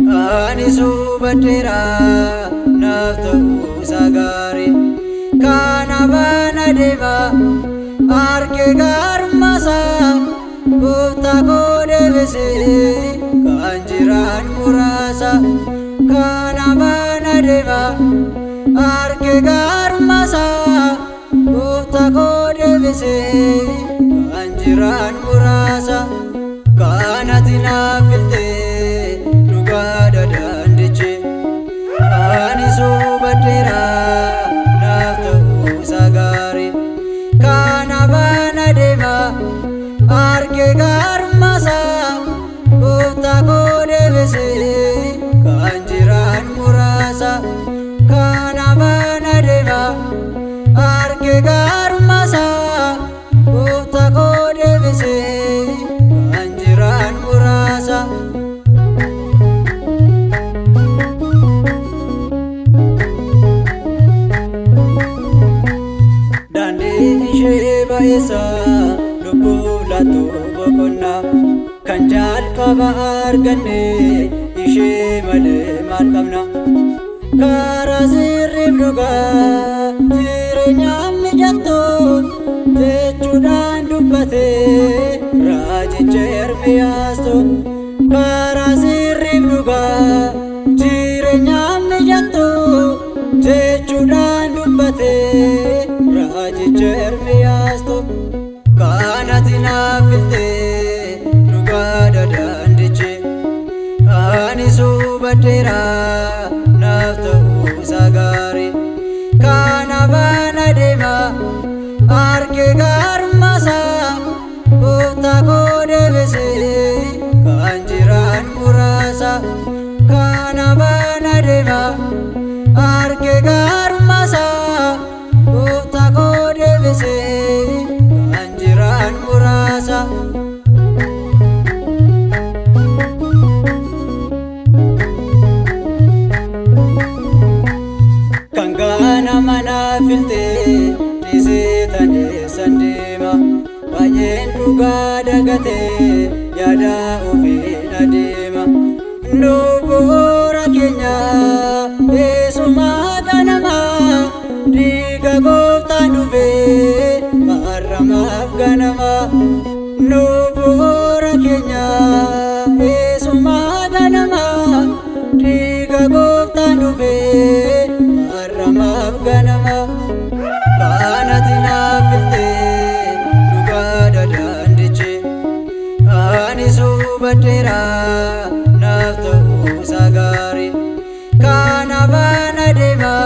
Ani subadera naftau sagari kana bana deva arke garmasa bota kode bese kanjiran murasa kana bana deva arke garmasa bota kode bese kanjiran murasa kana tina filte Ani subadera naftau sagari kana bana deva arke garmasa bota kode bese kanjiran murasa kana bana deva arke garmasa bota kode bese kanjiran murasa Baisa lubu latu bokonna kanjal kabar ganne ishe male malkamna kara sirrib duga jirenyam jatto jechudan dubbate rajicha ermiyasto kara sirrib duga jirenyam jatto jechudan dubbate rajicha ermiyasto kana tina filte duga dadandiche ani subadera naftau sagari kana bana deva arke garmasa bota kode bese kanjiran murasa kana bana deva arke garmasa bota kode bese kanjiran murasa kangana mana filte disitane sandema bayen duga dagate yada ofina dema nubura kenya esuma ganama diga gofta duve marama ganama nubura kenya esuma ganama diga gofta duve marama ganama kana tina filte duga dadandiche ani subadera naftau sagari kana bana deva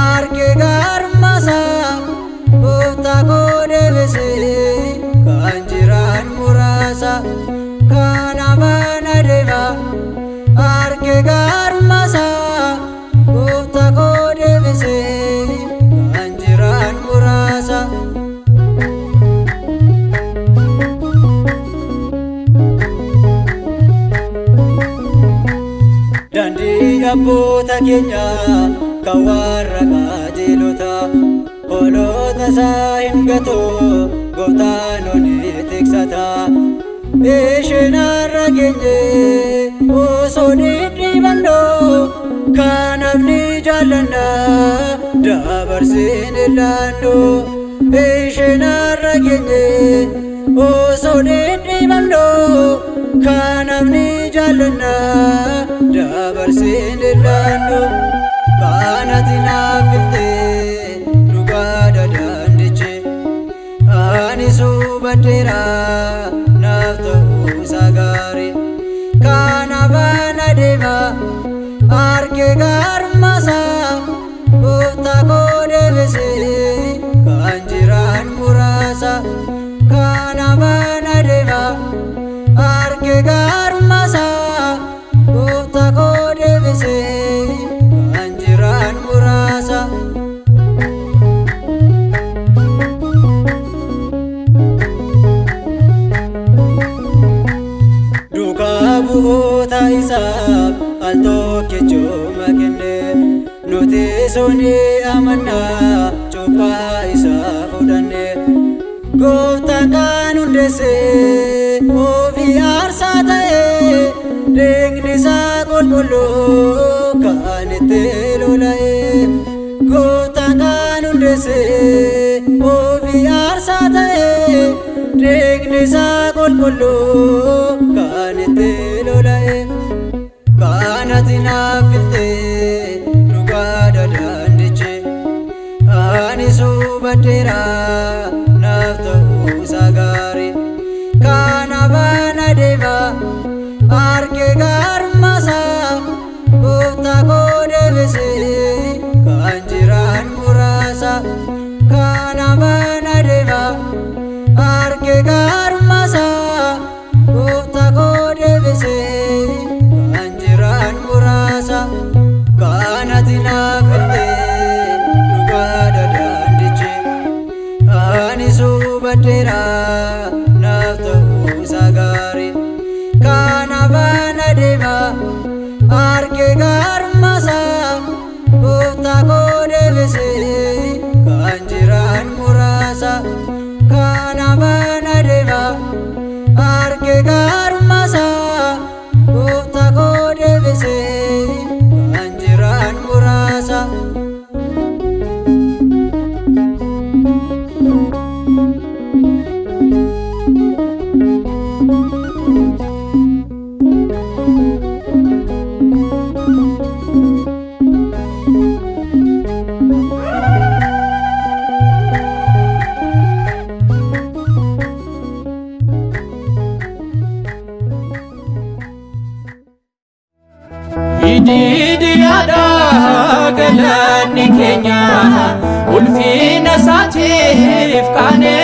arke garmasa bota kode bese kanjiran murasa kana bana deva arke garmasa bota kode bese kanjiran murasa dandi abbota kenya kawarra kajelota holota sahingato goftanoni tiksata eshenarra genye osoni dibando kanamni jalana dabarsin lando eshenarra genye osoni dibando kanamni jalana dabarsin lando kana tina filte duga dadandiche ani subadera naftau sagari kana bana deva arke garmasa bota kode bese kanjiran murasa kana bana deva arke garmasa ergamtoota isaaf al tokkichuma kenne nuti suni amannaa cuuphaa isaa fudhanne Gooftaan kan hundeesse ofii aarsaa ta'e dhiigni isaa qulqulluu kan itti lola'e Gooftaan kan hundeesse ofii aarsaa ta'e dhiigni isaa qulqulluu kan itti lola'e kan ati naaf filtee dhugaa daandiche ani subadheera naaf ta'uusaa gaarii kanaafan adeema argee gaarummasaa Gooftaa koo deebisee kan jiran muraasa kanaafan adeema argee gaarummasaa Gooftaa koo deebisee kan jiran muraasa kan ati naaf filtee dhugaa daandiche ani subadheera naaf ta'uusaa gaarii kanaafan adeema argee gaarummasaa Gooftaa koo deebisee kan jiran muraasa kanaafan adeema argee gaarummasaa Gooftaa koo deebisee kan jiran muraasa Ididiyaadha galanni keenya ulfina isaatiif qaanee